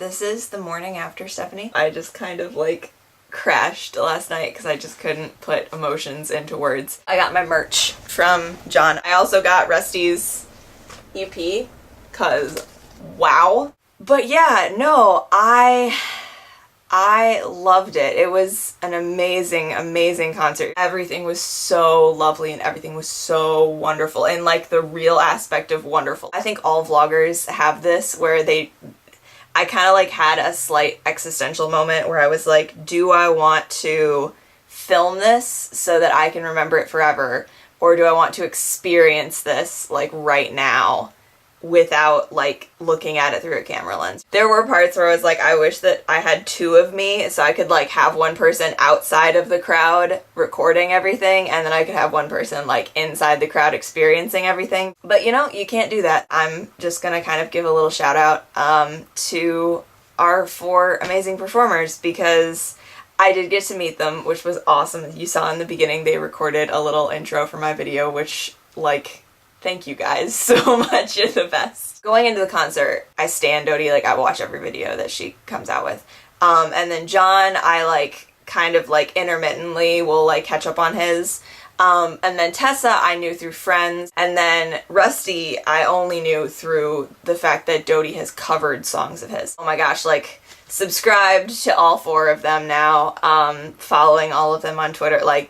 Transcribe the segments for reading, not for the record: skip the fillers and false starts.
This is the morning after, Stephanie. I just kind of like crashed last night because I just couldn't put emotions into words. I got my merch from Jon. I also got Rusty's EP because wow. But yeah, no, I loved it. It was an amazing, amazing concert. Everything was so lovely and everything was so wonderful, and like the real aspect of wonderful. I think all vloggers have this where I kind of like had a slight existential moment where I was like, do I want to film this so that I can remember it forever, or do I want to experience this like right now without like looking at it through a camera lens? There were parts where I was like, I wish that I had two of me so I could like have one person outside of the crowd recording everything, and then I could have one person like inside the crowd experiencing everything. But you know, you can't do that. I'm just gonna kind of give a little shout out to our 4 amazing performers, because I did get to meet them, which was awesome. You saw in the beginning they recorded a little intro for my video, which like, thank you guys so much, you're the best. Going into the concert, I stan Dodie, like I watch every video that she comes out with. And then Jon, I like kind of like intermittently will like catch up on his. And then Tessa I knew through friends. And then Rusty I only knew through the fact that Dodie has covered songs of his. Oh my gosh, like subscribed to all 4 of them now, following all of them on Twitter, like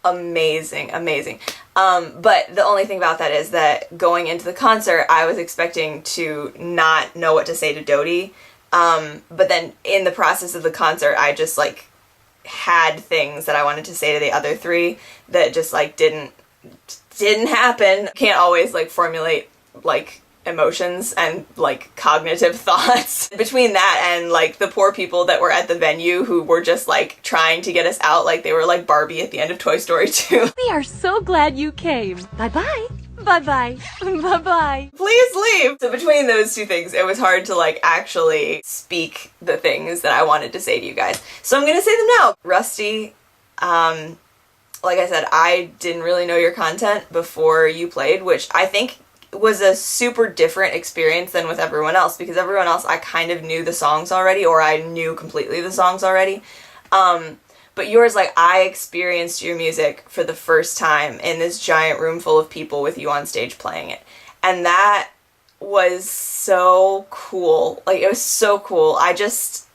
amazing, amazing. But the only thing about that is that going into the concert, I was expecting to not know what to say to Dodie. But then in the process of the concert, I just like had things that I wanted to say to the other 3 that just like didn't happen. Can't always like formulate like emotions and like cognitive thoughts. Between that and like the poor people that were at the venue who were just like trying to get us out, like they were like Barbie at the end of Toy Story 2. We are so glad you came. Bye-bye. Bye-bye. Bye-bye. Please leave. So between those 2 things, it was hard to like actually speak the things that I wanted to say to you guys. So I'm gonna say them now. Rusty, like I said, I didn't really know your content before you played, which I think was a super different experience than with everyone else, because everyone else I kind of knew the songs already, or I knew completely the songs already. But yours, like, I experienced your music for the first time in this giant room full of people with you on stage playing it. And that was so cool. Like, it was so cool. I just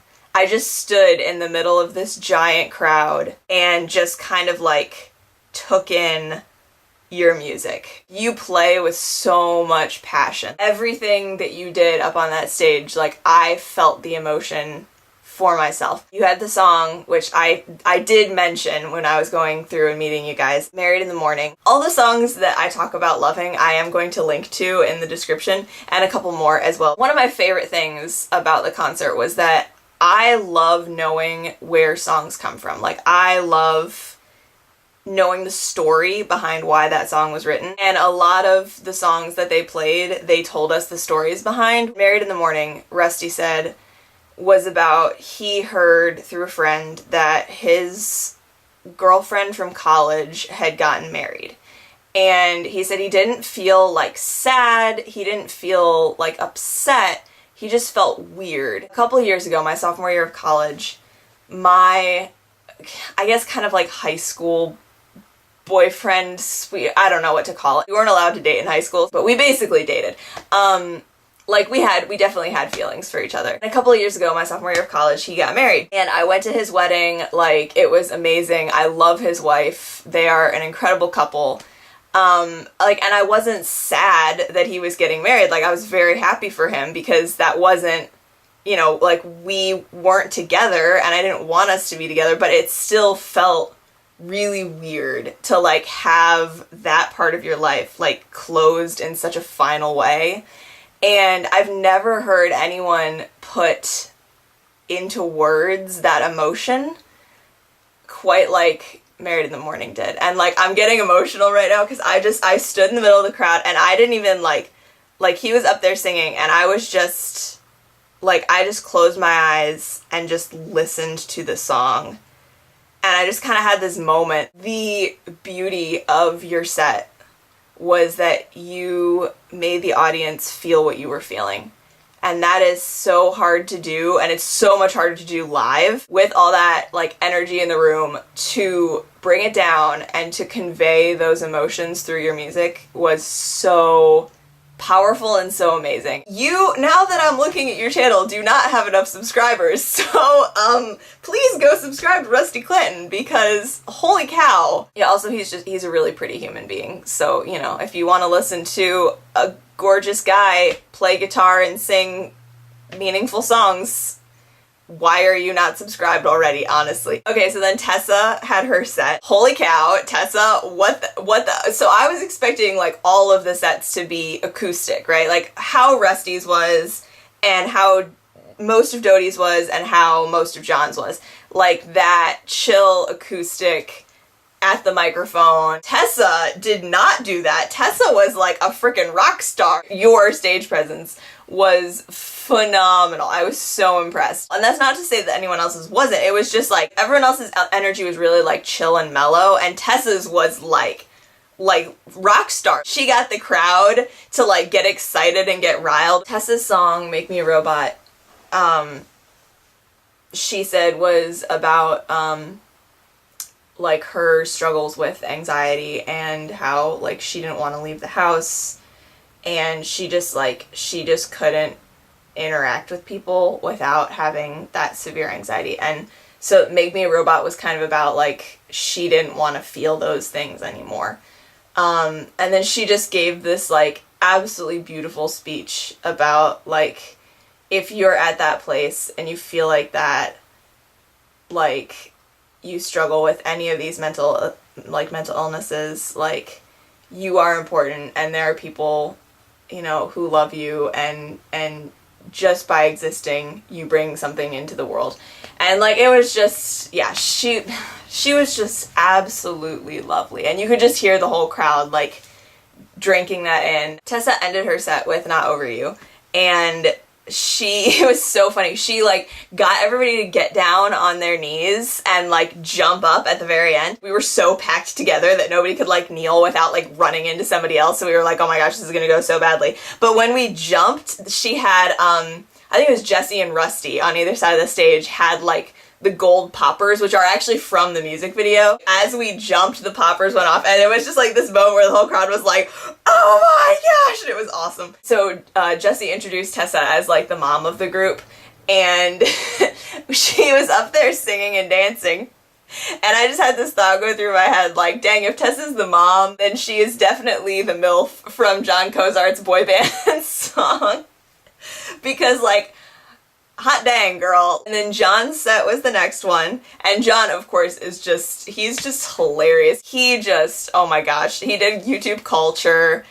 stood in the middle of this giant crowd and just kind of like took in your music. You play with so much passion. Everything that you did up on that stage, like I felt the emotion for myself. You had the song, which I did mention when I was going through and meeting you guys, Married in the Morning. All the songs that I talk about loving, I am going to link to in the description, and a couple more as well. One of my favorite things about the concert was that I love knowing where songs come from. Like, I love knowing the story behind why that song was written. And a lot of the songs that they played, they told us the stories behind. Married in the Morning, Rusty said, was about, he heard through a friend that his girlfriend from college had gotten married. And he said he didn't feel like sad, he didn't feel like upset, he just felt weird. A couple of years ago, my sophomore year of college, my, I guess kind of like high school boyfriend, I don't know what to call it. We weren't allowed to date in high school, but we basically dated. Like we definitely had feelings for each other. And a couple of years ago, my sophomore year of college, he got married. And I went to his wedding, like it was amazing. I love his wife. They are an incredible couple. And I wasn't sad that he was getting married. Like I was very happy for him, because that wasn't, you know, like we weren't together and I didn't want us to be together, but it still felt really weird to like have that part of your life like closed in such a final way. And I've never heard anyone put into words that emotion quite like Married in the Morning did. And like I'm getting emotional right now because I stood in the middle of the crowd and I didn't even like he was up there singing and I was just like, I just closed my eyes and just listened to the song. And I just kind of had this moment. The beauty of your set was that you made the audience feel what you were feeling. and that is so hard to do, and it's so much harder to do live with all that like energy in the room. To bring it down and to convey those emotions through your music was so powerful and so amazing. You, now that I'm looking at your channel, do not have enough subscribers, so please go subscribe to Rusty Clanton, because holy cow. Yeah, also he's a really pretty human being, so you know, if you want to listen to a gorgeous guy play guitar and sing meaningful songs, why are you not subscribed already, honestly? Okay, so then Tessa had her set. Holy cow, Tessa, what the, so I was expecting like all of the sets to be acoustic, right? Like how Rusty's was, and how most of Dodie's was, and how most of Jon's was. Like that chill acoustic at the microphone. Tessa did not do that. Tessa was like a freaking rock star. Your stage presence was phenomenal. I was so impressed. And that's not to say that anyone else's wasn't. It was just like everyone else's energy was really like chill and mellow, and Tessa's was like rock star. She got the crowd to like get excited and get riled. Tessa's song Make Me a Robot, she said was about like her struggles with anxiety, and how like she didn't want to leave the house, and she just couldn't interact with people without having that severe anxiety. And so Make Me a Robot was kind of about like she didn't want to feel those things anymore. And then she just gave this like absolutely beautiful speech about like, if you're at that place and you feel like that, like you struggle with any of these mental illnesses, like you are important, and there are people, you know, who love you, and just by existing you bring something into the world. And like it was just, yeah, she was just absolutely lovely, and you could just hear the whole crowd like drinking that in. Tessa ended her set with Not Over You, and it was so funny. She like got everybody to get down on their knees and like jump up at the very end. We were so packed together that nobody could like kneel without like running into somebody else, so we were like, oh my gosh, this is gonna go so badly. But when we jumped, she had I think it was Jesse and Rusty on either side of the stage had like the gold poppers, which are actually from the music video. As we jumped, the poppers went off, and it was just like this moment where the whole crowd was like, oh my gosh, and it was awesome. So Jesse introduced Tessa as like the mom of the group, and she was up there singing and dancing. And I just had this thought go through my head, like, dang, if Tessa's the mom, then she is definitely the MILF from Jon Cozart's boy band song. Because, like, hot dang, girl. And then Jon's set was the next one. And Jon, of course, he's just hilarious. He just, oh my gosh, he did YouTube Culture,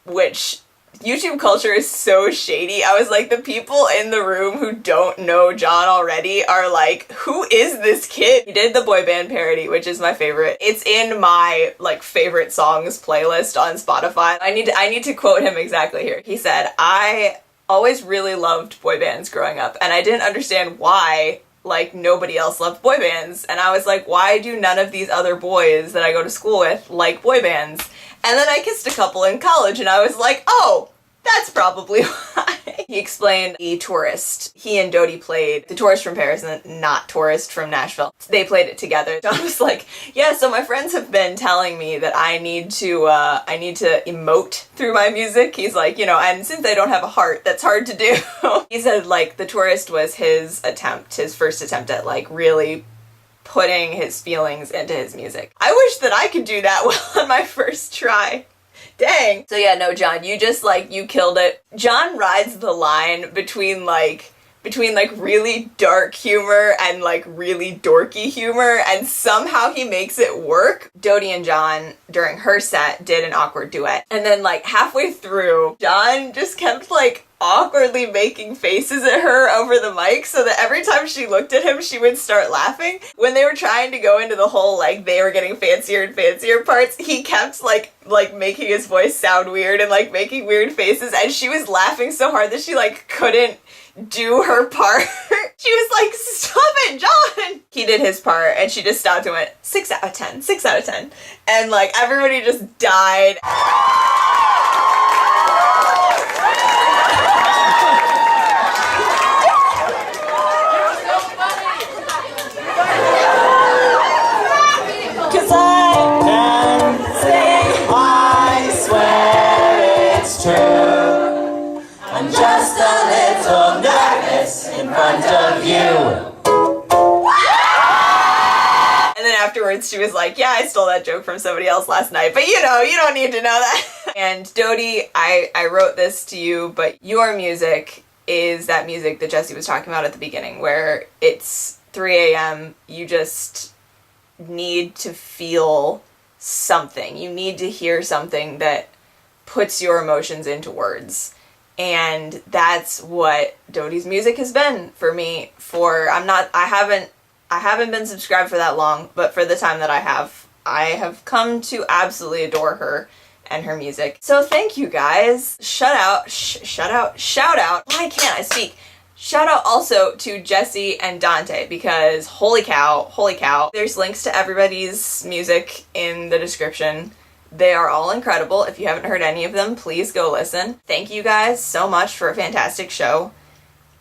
which YouTube Culture is so shady. I was like, the people in the room who don't know Jon already are like, who is this kid? He did the boy band parody, which is my favorite. It's in my like favorite songs playlist on Spotify. I need to quote him exactly here. He said, I always really loved boy bands growing up, and I didn't understand why like nobody else loved boy bands. And I was like, why do none of these other boys that I go to school with like boy bands? And then I kissed a couple in college, and I was like, oh, that's probably why. He explained The Tourist. He and Dodie played The Tourist from Paris and Not Tourist from Nashville. They played it together. Jon was like, yeah, so my friends have been telling me that I need to emote through my music. He's like, you know, and since I don't have a heart, that's hard to do. He said, like, The Tourist was his first attempt at, like, really putting his feelings into his music. I wish that I could do that well on my first try. Dang. So yeah, no, Jon, you just, like, you killed it. Jon rides the line between really dark humor and, like, really dorky humor, and somehow he makes it work. Dodie and Jon, during her set, did an awkward duet. And then, like, halfway through, Jon just kept, like, awkwardly making faces at her over the mic, so that every time she looked at him, she would start laughing. When they were trying to go into the whole, like, they were getting fancier and fancier parts, he kept, like making his voice sound weird and, like, making weird faces, and she was laughing so hard that she, like, couldn't do her part. She was like, stop it, Jon! He did his part, and she just stopped and went, 6 out of 10, 6 out of 10. And, like, everybody just died. afterwards she was like, yeah, I stole that joke from somebody else last night, but you know, you don't need to know that. And Dodie, I wrote this to you, but your music is that music that Jesse was talking about at the beginning, where it's 3 a.m., you just need to feel something. You need to hear something that puts your emotions into words. And that's what Dodie's music has been for me I haven't been subscribed for that long, but for the time that I have come to absolutely adore her and her music. So thank you guys. Shout out. Why can't I speak? Shout out also to Jesse and Dante, because holy cow. There's links to everybody's music in the description. They are all incredible. If you haven't heard any of them, please go listen. Thank you guys so much for a fantastic show.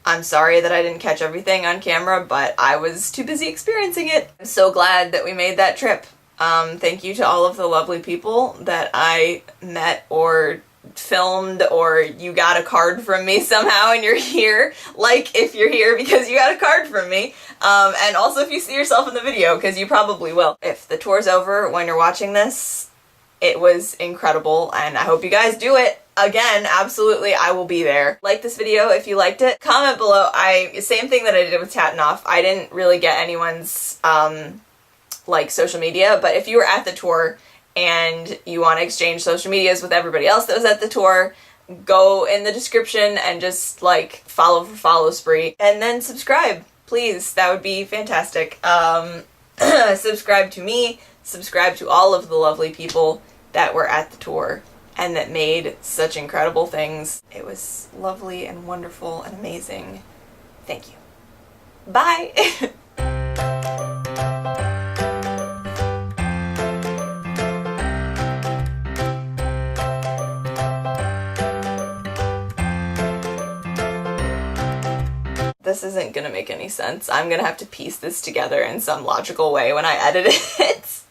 I'm sorry that I didn't catch everything on camera, but I was too busy experiencing it. I'm so glad that we made that trip. Thank you to all of the lovely people that I met or filmed, or you got a card from me somehow and you're here. Like, if you're here because you got a card from me. And also if you see yourself in the video, because you probably will. If the tour's over when you're watching this, it was incredible, and I hope you guys do it. Again, absolutely, I will be there. Like this video if you liked it. Comment below. Same thing that I did with Tatting Off. I didn't really get anyone's, like, social media, but if you were at the tour and you want to exchange social medias with everybody else that was at the tour, go in the description and just, like, follow for follow spree. And then subscribe, please. That would be fantastic. Subscribe to me. Subscribe to all of the lovely people that were at the tour and that made such incredible things. It was lovely and wonderful and amazing. Thank you. Bye! This isn't gonna make any sense. I'm gonna have to piece this together in some logical way when I edit it.